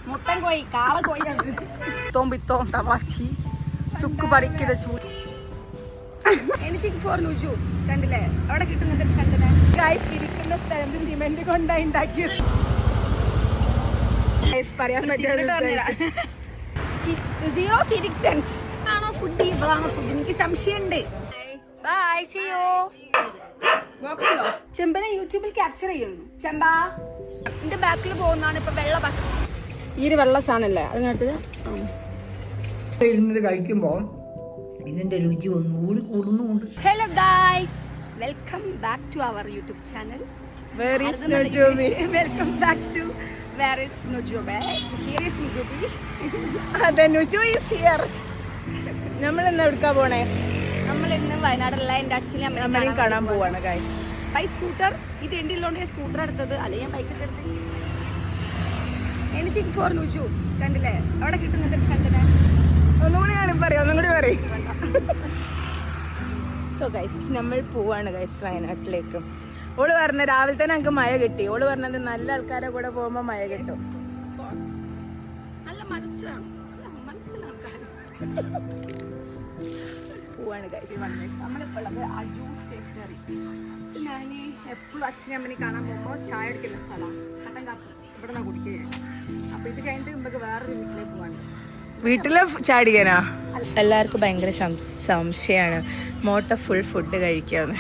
മുട്ടൻ കോഴി കാള കോഴി തോമ്പിത്തോം തവാച്ചി ചുക്ക് പറിക്കുന്ന ചൂട് എനിത്തിങ് ഫോർ നുജു കണ്ടില്ലേ അവിടെ കിട്ടുന്നത് കണ്ടില്ലേ ഗൈസ് ഇരിക്കുന്ന സ്ഥലത്ത് സിമെന്റ് കൊണ്ടായി ഉണ്ടാക്കിയത് പറയാൻ പറ്റില്ല സീറോ സിവിക് സെൻസ് ആണോ ഫുഡ് ഇവളാണോ ഫുഡ് എനിക്ക് സംശയമുണ്ട്. Bye see you. ബോക്സിലോ ചെമ്പനെ യൂട്യൂബിൽ ക്യാപ്ചർ ചെയ്യുന്നു. ചെമ്പാ എന്റെ ബാക്കിൽ പോകുന്നതാണ് ഇപ്പൊ വെള്ള ബസ്. ഈ ഒരു വെള്ള സാധനല്ലേ അതിനകത്ത് ഇരുന്നത് കഴിക്കുമ്പോൾ ഇതിന്റെ രുചി ഒന്നുകൂടി കൂടുന്നുണ്ട്. Hello guys, welcome back to our YouTube channel. Where is Nujobi? Welcome back to Where is Nujobi? Here is Nujobi. അതെ, നുജു is here. നമ്മൾ ഇന്ന് എവിടുക്കാ പോണേ? നമ്മൾ ഇന്ന് വയനാടുള്ള എൻ്റെ അച്ഛനെ അമ്മയും കാണാൻ പോവാണ് ഗൈസ്. By scooter. ഇത് എൻ്റെ ഉള്ളതുകൊണ്ട് ഞാൻ സ്കൂട്ടർ എടുത്തത്, അല്ലെങ്കിൽ ഞാൻ ബൈക്കൊക്കെ എടുത്ത്. എനിത്തിങ് ഫോർ നുജു കണ്ടില്ലേ അവിടെ കിട്ടുന്നത് കണ്ടില്ലേ. ഒന്നുകൂടി ഞാൻ പറയാം, ഒന്നും കൂടി പറയും. സോ ഗൈസ് നമ്മൾ പോവാണ് ഗൈസ് വയനാട്ടിലേക്ക്. ഓള് പറഞ്ഞ രാവിലെ തന്നെ ഞങ്ങൾക്ക് മഴ കിട്ടി. ഓള് പറഞ്ഞത് നല്ല ആൾക്കാരെ കൂടെ പോകുമ്പോ മഴ കിട്ടും. നല്ല മനസ്സിലാണ് പോവാണ് ഗൈസ്. നമ്മളിപ്പോൾ ഉള്ളത് അജു സ്റ്റേഷനറി. ഞാൻ എപ്പോഴും അച്ഛനെ അമ്മനെ കാണാൻ പോകുമ്പോൾ ചായ എടുക്കുന്ന സ്ഥലമാണ് കട്ടൻ കാപ്പി. ഇവിടെ നിന്നാണ് കുടിക്കുക. അപ്പോൾ ഇത് കഴിഞ്ഞിട്ട് നമുക്ക് വേറൊരു വീട്ടിലേക്ക് പോകാണ്ട്. വീട്ടില് ചാടിക്കാനാ? എല്ലാവർക്കും ഭയങ്കര സംശയമാണ് മോട്ട ഫുൾ ഫുഡ് കഴിക്കാന്ന്.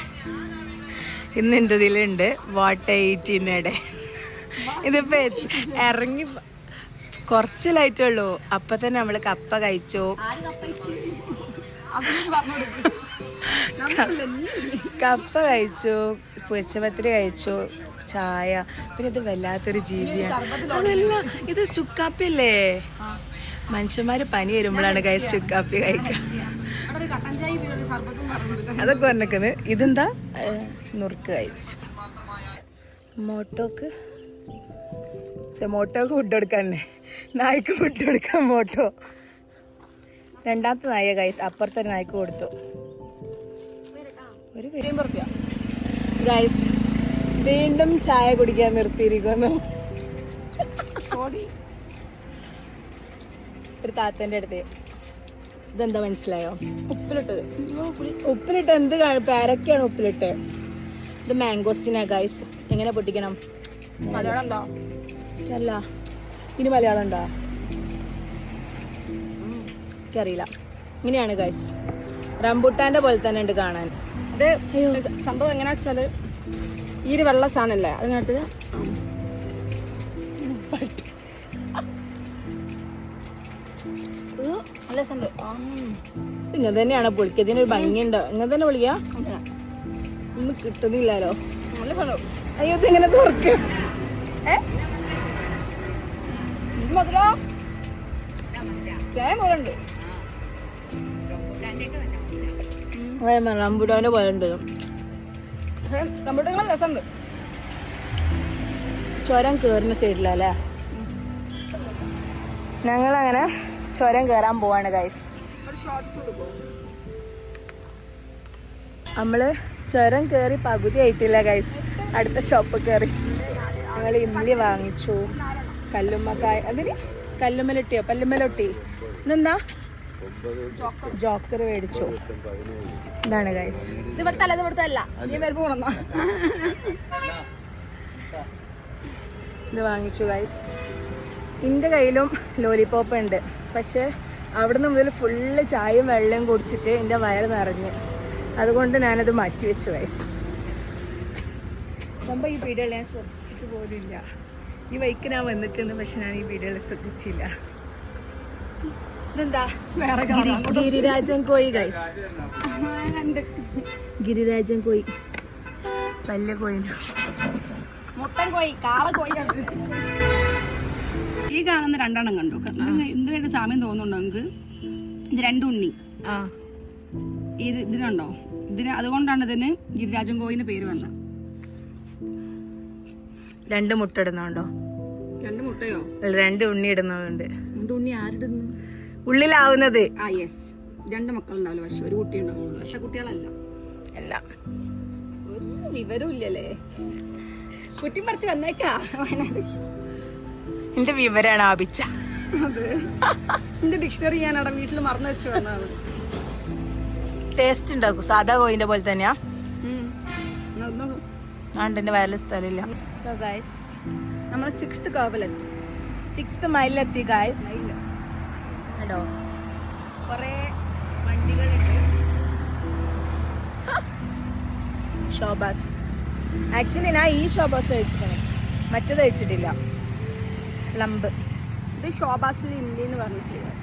ഇന്ന് എൻ്റെ ഇതിലുണ്ട് വാട്ട് എയ്റ്റിനിടെ. ഇതിപ്പോ ഇറങ്ങി കുറച്ച് ലൈറ്റേ ഉള്ളൂ, അപ്പൊ തന്നെ നമ്മള് കപ്പ കഴിച്ചു, കപ്പ കഴിച്ചു, പൊരിച്ചപത്തിരി കഴിച്ചു, ചായ. പിന്നെ ഇത് വല്ലാത്തൊരു ജീവിയാണ്. അതല്ല, ഇത് ചുക്കാപ്പിയല്ലേ? മനുഷ്യന്മാര് പനി വരുമ്പോഴാണ് ഗൈസ് ചുക്കാപ്പി കഴിക്കുക. അതൊക്കെ പറഞ്ഞേക്കുന്നത്. ഇതെന്താ നുറുക്ക് കഴിച്ചു. മോട്ടോക്ക് ഫുഡ് കൊടുക്കാന്നെ, നായ്ക്ക് ഫുഡ് കൊടുക്കാൻ മോട്ടോ. രണ്ടാമത്തെ നായ ഗൈസ് അപ്പുറത്തെ നായ്ക്ക് കൊടുത്തു. ഒരു ഗൈസ് വീണ്ടും ചായ കുടിക്കാൻ നിർത്തിയിരിക്കുന്നു. ഒരു താത്തന്റെ അടുത്ത്. ഇതെന്താ മനസ്സിലായോ? ഉപ്പിലിട്ട് എന്ത് പേരൊക്കെയാണ് ഉപ്പിലിട്ട്. ഇത് മാംഗോസ്റ്റിനാ ഗൈസ്. എങ്ങനെ പൊട്ടിക്കണം? മലയാളം ഉണ്ടോ? അല്ല, ഇനി മലയാളം ഉണ്ടോ എനിക്കറിയില്ല. ഇങ്ങനെയാണ് ഗൈസ്. റംബുട്ടാന്റെ പോലെ തന്നെ ഉണ്ട് കാണാൻ. ഇത് സംഭവം എങ്ങനെയാ വെച്ചാല് ഈ ഒരു വെള്ള സാധനല്ലേ അതിനകത്ത് ഇങ്ങനെ തന്നെയാണ് പൊളിക്കുക. ഇതിനൊരു ഭംഗിയുണ്ടോ? ഇങ്ങനെ തന്നെ പൊളിക്കാ. ഒന്നും കിട്ടുന്നില്ലല്ലോ. അയ്യോ, ഇതെങ്ങനെ തുറക്കുക? റംബുട്ടാന്റെ പോലെ ഉണ്ട്. റംബുട്ടാൻ രസമുണ്ട്. ചുരം കേറുന്ന സൈഡിലല്ലേ? ഞങ്ങളങ്ങനെ ചുരം കയറാൻ പോവാണ് ഗൈസ്. നമ്മള് ചുരം കയറി പകുതി ആയിട്ടില്ല ഗൈസ്. അടുത്ത ഷോപ്പ് കയറി ഞങ്ങൾ ഇഡ്ഡലി വാങ്ങിച്ചു. കല്ലുമ്മക്കായ, അതിന് കല്ലുമ്മലൊട്ടിയോ പല്ലുമ്മലൊട്ടി ഇതെന്താ ജോക്കർ മേടിച്ചു. ഇതാണ് ഗൈസ്. ഇത് ഇവിടുത്തെ അല്ല, നീ വരുമ്പോ ഇത് വാങ്ങിച്ചു ഗൈസ്. എൻ്റെ കയ്യിലും ലോലിപോപ്പ് ഉണ്ട്, പക്ഷെ അവിടുന്ന് മുതൽ ഫുള്ള് ചായയും വെള്ളവും കുടിച്ചിട്ട് എൻ്റെ വയറ് നിറഞ്ഞ്. അതുകൊണ്ട് ഞാനത് മാറ്റി വെച്ചു ഗൈസ്. സംഭവം ഈ വീഡിയോയിൽ ഞാൻ ശ്രദ്ധിച്ചിട്ട് പോലുമില്ല. ഈ വൈക്ക് ഞാൻ വന്നിരിക്കുന്നു, പക്ഷെ ഞാൻ ഈ വീഡിയോയിൽ ശ്രദ്ധിച്ചില്ല. ഇതെന്താ? ഗിരിരാജൻ കോയി ഗൈസ്. ഗിരിരാജൻ കോയി വലിയ കോയി. മുട്ടൻ കോഴി കാള കോഴി. ഈ കാണുന്ന രണ്ടെണ്ണം കണ്ടു. എന്തിനായിട്ട് സാമ്യം തോന്നുന്നുണ്ടോ നിങ്ങൾക്ക്? ഇത് രണ്ടും ഉണ്ണി. ഇതിനുണ്ടോ? അതുകൊണ്ടാണ് ഇതിന് ഗിരിരാജൻ കോയിന്ന് പേര് വന്നത്. രണ്ട് മുട്ട ഇടുന്നുണ്ടോ? രണ്ട് മുട്ടയോ? രണ്ട് ഉണ്ണി ഇടുന്നുണ്ട്. രണ്ട് ഉണ്ണി ആരിടുന്നു? ഉള്ളിലാവുന്നത്. ആ യെസ്. രണ്ട് മക്കളുണ്ടാവില്ല, പക്ഷെ ഒരു കുട്ടി ഉണ്ടാവുള്ളൂ. പക്ഷെ കുട്ടികളല്ല. അല്ല, ഒരു വിവരവും ഇല്ലല്ലേ. കുറ്റി പറിച്ച് വന്നേക്കാ വയനാട്. എന്റെ വിവരാണ് ആപിച്ച. അതെ, എന്റെ ഡിക്ഷണറി ഞാൻ അവിടെ വീട്ടിൽ മറന്നു വെച്ച് വന്നതാണ്. ടേസ്റ്റ് ഉണ്ടാക്കും സാധാ കോയിന്റെ പോലെ തന്നെയാ. എന്റെ വയറിൽ സ്ഥലമില്ല. സോ ഗൈസ്, നമ്മൾ 6th കർവിലെത്തി, 6th മൈലിലെത്തി ഗൈസ്. കേട്ടോ, കൊറേ വണ്ടികളുണ്ട്. ഷോബാസ്. ആക്ച്വലി ഞാൻ ഈ ഷോബാസ് കഴിച്ചിട്ടാണ്, മറ്റേത് കഴിച്ചിട്ടില്ല. പ്ലംബ്. ഇത് ഷോബാസിൽ ഇംലി എന്ന് പറഞ്ഞ ഫ്ലേവർ.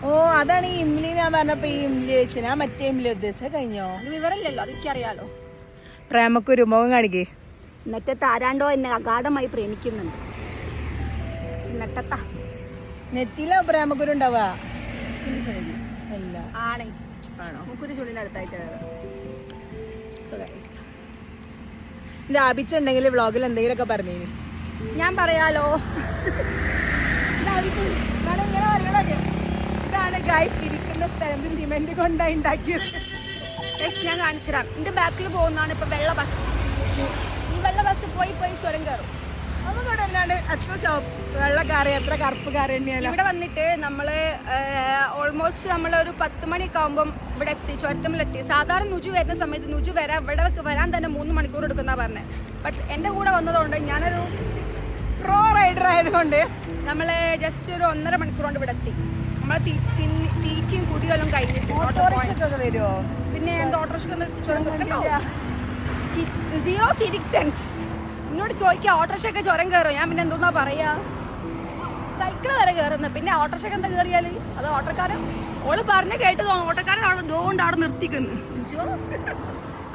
ഓ, അതാണ് ഈ ഇംലി ഞാൻ പറഞ്ഞപ്പോ ഈ ഇംലി കഴിച്ചു. ഞാൻ മറ്റേ ഇംലി ഉദ്ദേശിച്ചത്. കഴിഞ്ഞോ? അത് വിവരമില്ലല്ലോ, അതെനിക്കറിയാലോ. പ്രേമക്കൊരു മുഖം കാണിക്കേ. നെറ്റത്ത് ആരാണ്ടോ എന്നെ അഗാധമായി പ്രേമിക്കുന്നുണ്ട്. നെറ്റത്ത നെറ്റില പ്രേമക്കുരു ഉണ്ടാവാ. അല്ല, ആണേ. ആണോ? മുക്കുരു ചുള്ളിന്റെ അടുത്തായിട്ട്. ലാഭിച്ചുണ്ടെങ്കിൽ വ്ളോഗിൽ എന്തെങ്കിലുമൊക്കെ പറഞ്ഞു. ഞാൻ പറയാലോ. ഇതാണ് ഗൈസ് ഇരിക്കുന്ന സ്ഥലം. സിമെന്റ് കൊണ്ടായി ഉണ്ടാക്കിയത്. ഞാൻ കാണിച്ചുതരാം. എന്റെ ബാക്കിൽ പോകുന്നതാണ് ഇപ്പൊ വെള്ള ബസ്. ഈ വെള്ള ബസ് പോയി പോയി ചുരം കയറും. അവിടെ അല്ലാണ്ട് എത്ര വെള്ള കാറ്, എത്ര കറുപ്പ് കാറ് തന്നെയല്ല. ഇവിടെ വന്നിട്ട് നമ്മള് ഓൾമോസ്റ്റ് നമ്മളൊരു 10 മണിയൊക്കെ ആകുമ്പം ഇവിടെ എത്തി, ചുരത്തമ്മിലെത്തി. സാധാരണ നുജു വരുന്ന സമയത്ത് നുജു ഇവിടെ വരാൻ തന്നെ 3 മണിക്കൂർ എടുക്കുന്ന പറഞ്ഞത്. ബട്ട് എന്റെ കൂടെ വന്നതുകൊണ്ട് ഞാനൊരു പ്രോ റൈഡർ ആയതുകൊണ്ട് നമ്മള് ജസ്റ്റ് ഒരു 1.5 മണിക്കൂർ കൊണ്ട് ഇവിടെ എത്തി. നമ്മളെ തീറ്റയും കുടിയെല്ലാം കഴിഞ്ഞിട്ട് വരുമോ? പിന്നെ എന്താ ഓട്ടോറിക്ഷ ചുരം കേട്ടോ. 0 സിവിക് സെൻസ്. എന്നോട് ചോദിക്കാം ഓട്ടോറിക്ഷയൊക്കെ ചുരം കയറും. ഞാൻ പിന്നെ എന്തോന്നാ പറയാ, സൈക്കിൾ വരെ കയറുന്നത്. പിന്നെ ഓട്ടോറിക്ഷയൊക്കെ എന്താ കയറിയാല് അത് ഓട്ടോക്കാരൻ. ഓള് പറഞ്ഞ കേട്ട് ഓട്ടോക്കാരൻ അവിടെ ദോണ്ട് അവിടെ നിർത്തിക്കുന്നു.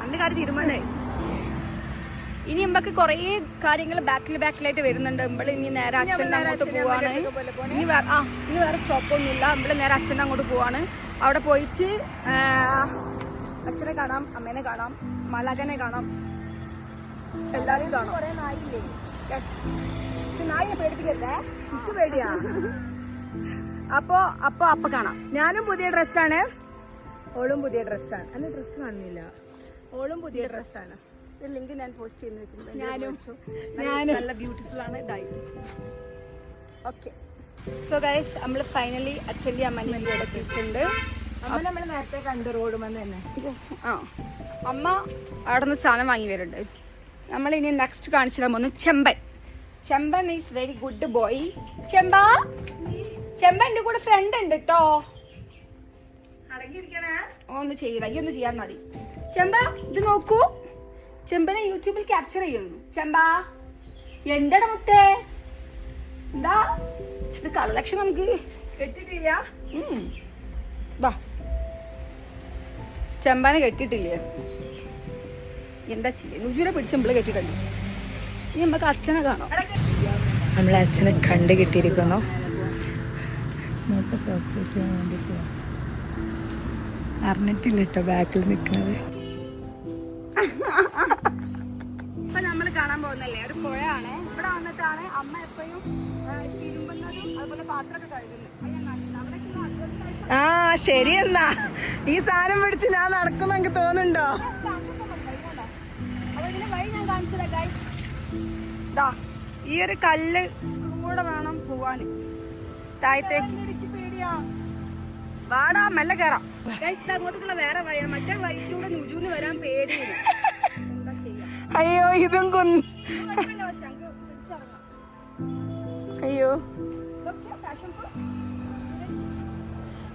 അന്റെ കാര്യം തീരുമാനമായി. ഇനി നമുക്ക് കുറേ കാര്യങ്ങൾ ബാക്കിലായിട്ട് വരുന്നുണ്ട്. നമ്മള് ഇനി നേരെ അച്ഛൻ്റെ അങ്ങോട്ട് പോവാണ്. ഇനി വേറെ സ്റ്റോപ്പൊന്നുമില്ല. നമ്മള് നേരെ അച്ഛൻ്റെ അങ്ങോട്ട് പോവാണ്. അവിടെ പോയിട്ട് അച്ഛനെ കാണാം, അമ്മേനെ കാണാം, മലകനെ കാണാം, എല്ലാരും കാണാം. നായിനെ പേടിപ്പിക്കല്ലേ? എനിക്ക് പേടിയാ. അപ്പൊ കാണാം. ഞാനും പുതിയ ഡ്രസ്സാണ്, ഓളും പുതിയ ഡ്രസ്സാണ്. അല്ല, ഡ്രസ്സ് കാണുന്നില്ല. ഓളും പുതിയ ഡ്രസ്സാണ്. ലിങ്ക് ഞാൻ പോസ്റ്റ് ചെയ്യുന്നത്. ഞാനും നല്ല ബ്യൂട്ടിഫുൾ ആണ്. ഇതായി. ഓക്കെ, സോ ഗൈസ്, നമ്മൾ ഫൈനലി അച്ഛൻ്റെ അമ്മൻ്റെ ഇവിടെ എത്തിയിട്ടുണ്ട്. അമ്മ നമ്മൾ നേരത്തെ കണ്ട് റോഡ് വന്ന് തന്നെ. അമ്മ അവിടെ നിന്ന് സാധനം വാങ്ങി വരുന്നുണ്ട്. നമ്മൾ ഇനി നെക്സ്റ്റ് കാണിച്ചിടാൻ പോകുന്നു ചെമ്പൻ. ചെമ്പൻ ഈസ് വെരി ഗുഡ് ബോയ്. ചെമ്പൻ എന്റെ കൂടെ ഫ്രണ്ട് ഉണ്ട് കേട്ടോ. ഒന്നും ചെയ്യില്ല, ഈ ഒന്ന് ചെയ്യാൻ മതി. ചെമ്പ, ഇത് നോക്കൂ. ചെമ്പനെ യൂട്യൂബിൽ ക്യാപ്ചർ ചെയ്യുന്നു. ചെമ്പ, എന്താണ് മുത്തേ? എന്താ ഇത് കളക്ഷൻ? നമുക്ക് കെട്ടിട്ടില്ല. വാ, ചെമ്പാനെ കെട്ടിട്ടില്ലേ? എന്താ ചെയ്യാ, നുജുനെ പിടിച്ചമ്പിള് കെട്ടിട്ടല്ലേ. ഇനി നമുക്ക് അച്ഛനെ കാണാം. നമ്മളെ അച്ഛനെ കണ്ടു കിട്ടിയിരിക്കുന്നു. അറിഞ്ഞിട്ടില്ല കേട്ടോ ബാക്കിൽ നിൽക്കുന്നത്. ഇപ്പൊ നമ്മള് കാണാൻ പോകുന്നല്ലേ ഒരു പുഴയാണ്. ഇവിടെ വന്നിട്ടാണ് അമ്മ എപ്പോഴും തിരുമ്പുന്നതും അതുപോലെ പാത്രമൊക്കെ കഴുകുന്നത്. ആ, ശരി. എന്നാ ഈ സാധനം പിടിച്ച് ഞാൻ നടക്കുന്ന എനിക്ക് തോന്നുന്നുണ്ടോ? ഈ ഒരു കല്ല് കൂടെ വേണം പോവാന് താഴത്തേക്ക്. വാടാ, മെല്ലെ കയറാം. അങ്ങോട്ടുള്ള വേറെ വഴിയാണ്. മറ്റേ വഴിക്കൂടെ നുജുവിന് വരാൻ പേടിയില്ല. എന്താ ചെയ്യാ? അയ്യോ, ഇതും കൊന്നു. അയ്യോ,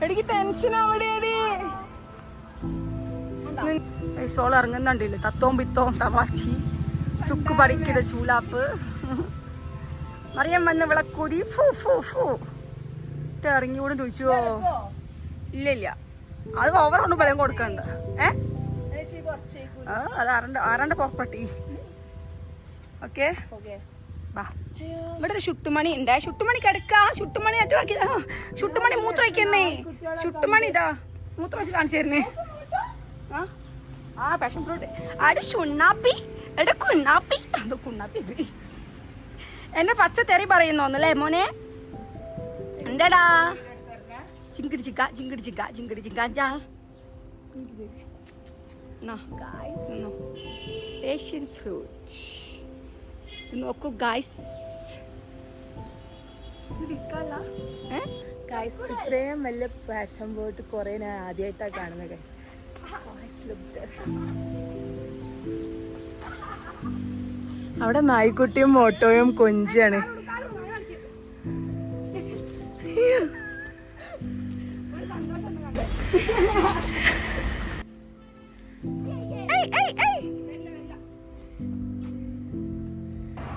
എനിക്ക് ടെൻഷൻ അവിടെയാടി. സോൾ ഇറങ്ങുന്നുണ്ടല്ലേ, തത്തോം പിത്തോം തവാച്ചി ചുക്ക് പഠിക്കുന്ന ചൂലാപ്പ്. മറിയം വന്ന് വിളക്കൂടി ഫൂ ഫൂ ഫൂ ഇറങ്ങിക്കൂടെ ചോദിച്ചുവോ? ഇല്ല, അത് ഓവറൊന്നും ബലം കൊടുക്കണ്ട. അത് ആരാണ്ട് പുറപ്പെട്ടി. ഓക്കെ, ഇവിടെ ഒരു ഷുട്ടുമണി ഉണ്ട്. ഷുട്ടുമണി കിടക്ക. ഷുട്ടുമണി ഷുട്ടുമണി മൂത്രം വയ്ക്കുന്നേ. ഷുട്ടുമണി ഇതാ മൂത്രം വെച്ച് കാണിച്ചു തരുന്നേ. ആ പാഷൻ ഫ്രൂട്ട്. അവിടെ ഷുണ്ണാപ്പി, എവിടെ കുണ്ണാപ്പി? അത് കുണ്ണാപ്പി എന്നെ പച്ച തെറി പറയുന്നോന്നല്ലേ മോനെ? എന്താടാ? ചിങ്കിടി ചിക്ക ചിങ്കിടി ചിക്ക ചിങ്കിടി ചിക്കാഞ്ചാ. പാഷൻ ഫ്രൂട്ട് നോക്കൂ ഗായ്സ്. ഗൈസ് ഇത്രയും വലിയ ഫാഷൻ ബോട്ട് കുറെ ഞാൻ ആദ്യമായിട്ടാണ് കാണുന്നത് ഗൈസ്. അവിടെ നായ്ക്കുട്ടിയും മോട്ടോയും കൊഞ്ചാണ്.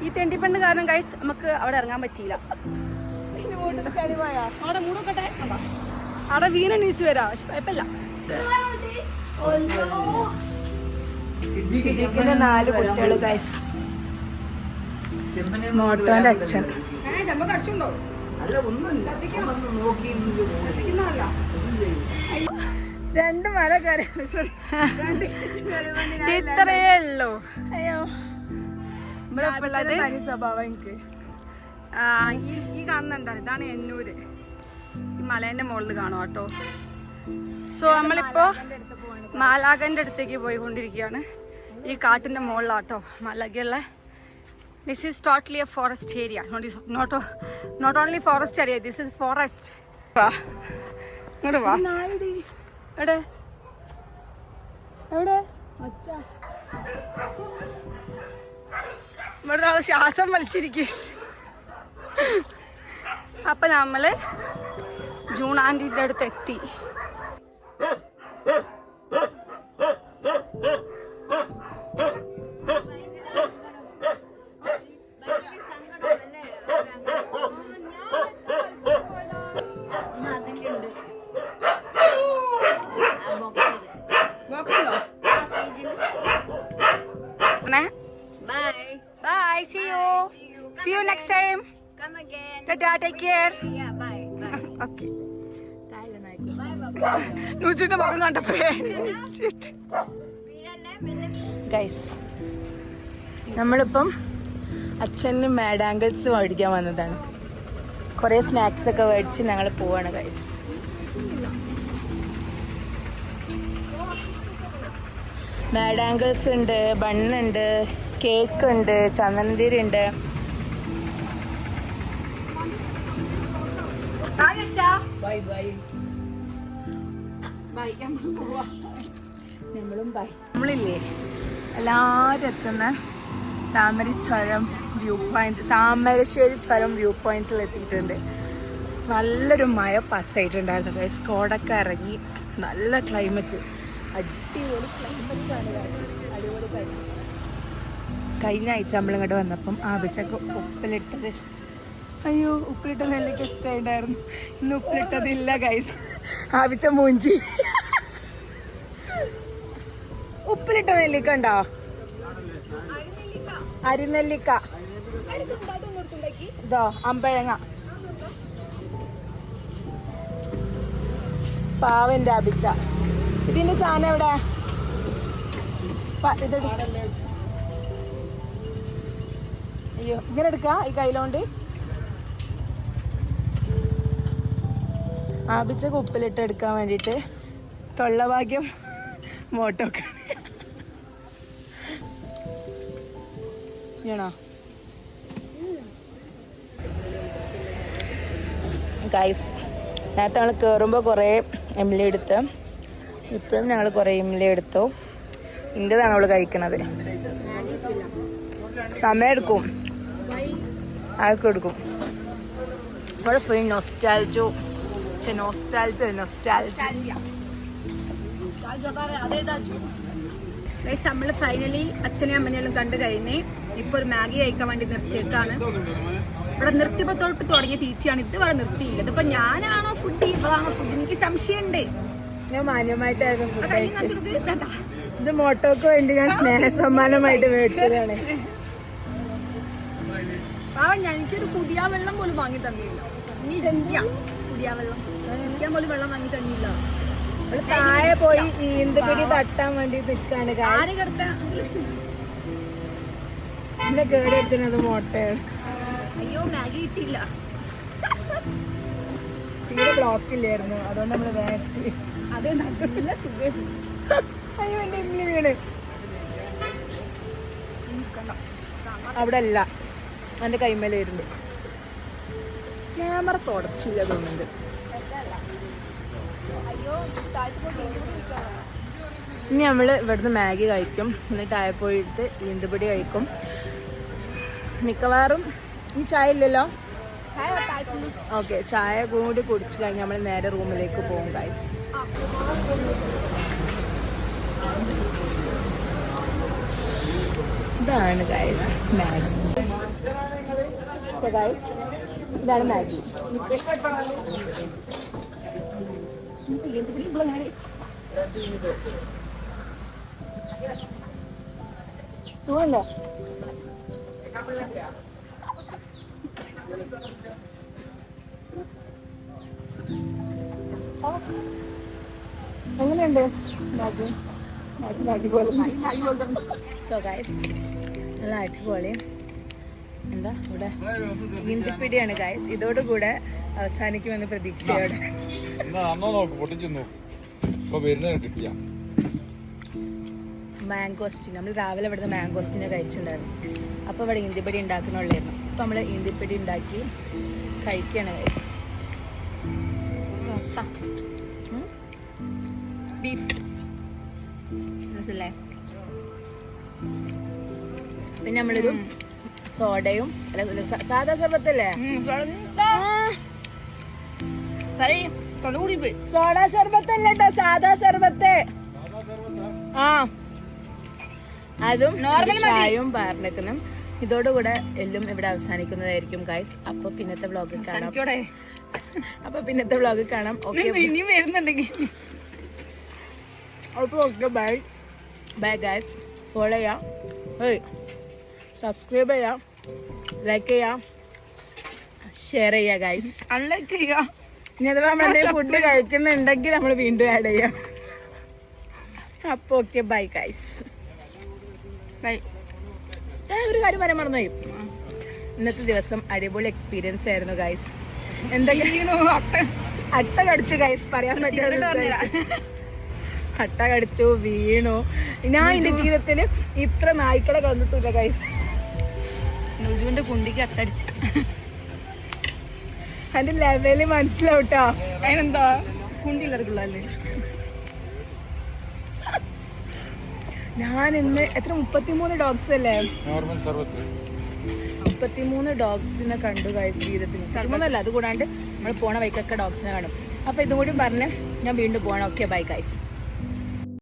ഈ തെണ്ടിപ്പണ്ട് കാരണം ഗൈസ് നമുക്ക് അവിടെ ഇറങ്ങാൻ പറ്റിയില്ല. അവിടെ വീണ നീച്ചു വരാ, പക്ഷെ കുഴപ്പമില്ല. 4 കുട്ടികൾ ഗൈസ്. മോട്ടോന്റെ അച്ഛൻ. രണ്ട് മല കയറി ഇത്രയേ ഉള്ളൂ. അയ്യോ സ്വഭാവം എനിക്ക്. ഈ കാണുന്ന എന്താണ്, ഇതാണ് എന്നൂര്. ഈ മലേന്റെ മുകളിൽ കാണും കേട്ടോ. സോ നമ്മളിപ്പോ മാലാഖന്റെ അടുത്തേക്ക് പോയിക്കൊണ്ടിരിക്കുകയാണ്. ഈ കാട്ടിന്റെ മുകളിലാട്ടോ മാലാഖയുള്ള. This is totally a forest area. Not only forest area, this is forest. വാ ഇങ്ങോട്ട് വാ. എവിടെ എവിടെ ഇവിടെ ഒരാൾ ശ്വാസം വലിച്ചിരിക്കും. അപ്പൊ നമ്മള് ജൂൺ ആന്റിന്റെ അടുത്ത് എത്തി. Bye. See you next time. Come again. Ta-ta, take care. Yeah, bye. Bye. Okay. Bye. നൂച്ചിന്റെ മുഖം കണ്ടപ്പോ ഗൈസ് നമ്മളിപ്പം അച്ഛന് മാഡ് ആംഗിൾസ് മേടിക്കാൻ വന്നതാണ്. കുറേ സ്നാക്സ് ഒക്കെ മേടിച്ച് ഞങ്ങൾ പോവാണ് ഗൈസ്. മാഡ് ആംഗിൾസ് ഉണ്ട്, ബണ്ണുണ്ട്, കേക്ക് ഉണ്ട്, ചന്ദനത്തിരി ഉണ്ട്. നമ്മളും ബൈ. നമ്മളില്ലേ എല്ലാവരും എത്തുന്ന താമരശ്ശേരി ചുരം വ്യൂ പോയിന്റിൽ എത്തിയിട്ടുണ്ട്. നല്ലൊരു മഴ പാസ്സായിട്ടുണ്ടായിരുന്നു ഗൈസ്. കോടൊക്കെ ഇറങ്ങി, നല്ല ക്ലൈമറ്റ്, അടിപൊളി ക്ലൈമറ്റാണ് ഗൈസ്, അടിപൊളി ക്ലൈമറ്റ്. കഴിഞ്ഞ ആഴ്ച നമ്മളിങ്ങോട്ട് വന്നപ്പം ആവശ്യമൊക്കെ ഉപ്പിലിട്ടത് ഇഷ്ടം. അയ്യോ ഉപ്പിലിട്ട നെല്ലിക്ക് ഇഷ്ടമായിട്ടായിരുന്നു. ഇന്ന് ഉപ്പിലിട്ടതില്ല ഗൈസ്. ആവശ്യ മൂഞ്ചി. ഉപ്പിലിട്ട നെല്ലിക്ക ഉണ്ടോ? അരിനെല്ലിക്ക ഇതോ, അമ്പഴങ്ങ, പാവന്റെ ആപിച്ച. ഇതിന്റെ സാധനം എവിടെ? അയ്യോ ഇങ്ങനെ എടുക്ക ഈ കയ്യിലോണ്ട്. ആപിച്ചക്ക് ഉപ്പിലിട്ട് എടുക്കാൻ വേണ്ടിയിട്ട് തൊള്ളഭാഗ്യം മോട്ടോക്ക ണോ ഗൈസ്. നേരത്തെ ഞങ്ങൾ കയറുമ്പോൾ കുറേ എംലി എടുത്ത്, ഇപ്പോഴും ഞങ്ങൾ കുറേ എംലി എടുത്തു. ഇൻ്റെതാണ് അവള് കഴിക്കണത്. സമയം എടുക്കും, അതൊക്കെ എടുക്കും. ഇവിടെ ഫുൾ നൊസ്റ്റാൾജോ. നമ്മള് ഫൈനലി അച്ഛനെയും അമ്മനെയും കണ്ടു കഴിഞ്ഞ് ഇപ്പൊ ഒരു മാഗി കഴിക്കാൻ വേണ്ടി നിർത്തിയിട്ടാണ്. ഇവിടെ നിർത്തിയപ്പോ തൊട്ട് തുടങ്ങിയ തീറ്റയാണ്. ഇതുവരെ നിർത്തിയില്ല. ഇതിപ്പോ ഞാനാണോ ഫുഡ്, ഇവളാണോ ഫുഡ്, എനിക്ക് സംശയമുണ്ട്. ഞാൻ മാന്യമായിട്ടായിരുന്നു ഫുഡ് കഴിച്ചത്. ഇത് മോട്ടോക്ക് വേണ്ടി ഞാൻ സ്നേഹ സമ്മാനമായിട്ട് മേടിച്ചതാണ്. എനിക്കൊരു പുതിയ വെള്ളം പോലും വാങ്ങി തന്നില്ല. ഇനി ഇതെന്തിയാ പുതിയ വെള്ളം? കുടിക്കാൻ പോലും വെള്ളം വാങ്ങി തന്നില്ല. താഴെ പോയി ഈന്തപിടി തട്ടാൻ വേണ്ടി നിൽക്കാണ്. എന്നെ കേടെടുത്തിനത് മോട്ടയാണ്. അയ്യോ മാഗി കിട്ടിയില്ല. തീരെ ബ്ലോക്ക് ഇല്ലായിരുന്നു, അതുകൊണ്ട് നമ്മള് വേണ്ടി. അതെ, നല്ല സുഖം. അയ്യോ എന്റെ ഇമ്മിളി വീണ്. അവിടെ അല്ല, എന്റെ കൈമേലായിരുന്നു. ക്യാമറ തുടച്ചില്ല തോന്നുന്നുണ്ട്. ഇനി നമ്മൾ ഇവിടുന്ന് മാഗി കഴിക്കും, എന്നിട്ട് താഴെ പോയിട്ട് ഈന്തപൊടി കഴിക്കും. മിക്കവാറും ഇനി ചായ ഇല്ലല്ലോ. ഓക്കെ, ചായ കൂടി കുടിച്ച് കഴിഞ്ഞ് നമ്മൾ നേരെ റൂമിലേക്ക് പോകും ഗൈസ്. ഇതാണ് ഗൈസ് മാഗി. ഗൈസ് ഇതാണ് മാഗി. ചൂടുണ്ടോ? എങ്ങനെയുണ്ട് മാഗി? സോ ഗൈസ് നല്ല അടിപൊളി. എന്താ ഇവിടെ ഈന്തപ്പിടിയാണ് ഗൈസ്. ഇതോടുകൂടെ അവസാനിക്കുമെന്ന് പ്രതീക്ഷയോടെ. മാംഗോസ്റ്റിൻ നമ്മൾ രാവിലെ ഇവിടുന്ന് മാംഗോസ്റ്റിനെ കഴിച്ചിട്ടുണ്ടായിരുന്നു. അപ്പോൾ ഇവിടെ ഈന്തിപ്പടി ഉണ്ടാക്കണുള്ളായിരുന്നു. അപ്പോൾ നമ്മൾ ഈന്തിപ്പടി ഉണ്ടാക്കി കഴിക്കുകയാണ് ഗൈസ്. ബീഫ് പിന്നെ നമ്മളൊരു സോഡയും സാധാ സർബത്തല്ലേ, സോഡ സർബത്തല്ല കേട്ടോ, സാധാ സർബത്ത്. ആ അതും ചായയും പാർന്നിക്കണം. ഇതോടുകൂടെ എല്ലാം ഇവിടെ അവസാനിക്കുന്നതായിരിക്കും ഗൈസ്. അപ്പൊ പിന്നത്തെ വ്ളോഗിൽ കാണാം. ഓക്കെ ഇനി വരുന്നുണ്ടെങ്കിൽ okay bye bye guys. Follow ചെയ്യാം, സബ്സ്ക്രൈബ് ചെയ്യാം, ലൈക്ക് ചെയ്യാം, ഷെയർ ചെയ്യാം ഗൈസ്. അൺലൈക്ക് ചെയ്യുക. ഇനി അഥവാ നമ്മളെന്തെങ്കിലും ഫുഡ് കഴിക്കുന്നുണ്ടെങ്കിൽ നമ്മൾ വീണ്ടും ആഡ് ചെയ്യാം. അപ്പോൾ ഓക്കെ ബൈ ഗൈസ്. ബൈ. ഒരു കാര്യം പറയാൻ മറന്നുപോയി. ഇന്നത്തെ ദിവസം അടിപൊളി എക്സ്പീരിയൻസ് ആയിരുന്നു ഗൈസ്. എന്തെങ്കിലും അട്ട കടിച്ചു ഗൈസ്, പറയാൻ പറ്റില്ല. അട്ട കടിച്ചു, വീണു. ഞാൻ എന്റെ ജീവിതത്തിൽ ഇത്ര നായ്ക്കളെ കണ്ടിട്ടില്ല ഗൈസ്. നുജുവിന്റെ കുണ്ടിക്ക് അട്ടടിച്ചു. അതിന്റെ ലെവല് മനസ്സിലാവട്ടോ. അതിനെന്താ കുണ്ടിയിലല്ലേ. ഞാൻ ഇന്ന് എത്ര 33 ഡോഗ്സ് അല്ലേ, 33 ഡോഗ്സിനെ കണ്ടു ഗൈസ് ജീവിതത്തിൽ. 33 അല്ല, അത് കൂടാണ്ട് നമ്മൾ പോണ വൈക്കൊക്കെ ഡോഗ്സിനെ കാണും. അപ്പൊ ഇതും കൂടി പറഞ്ഞ് ഞാൻ വീണ്ടും പോകണം. Okay bye guys.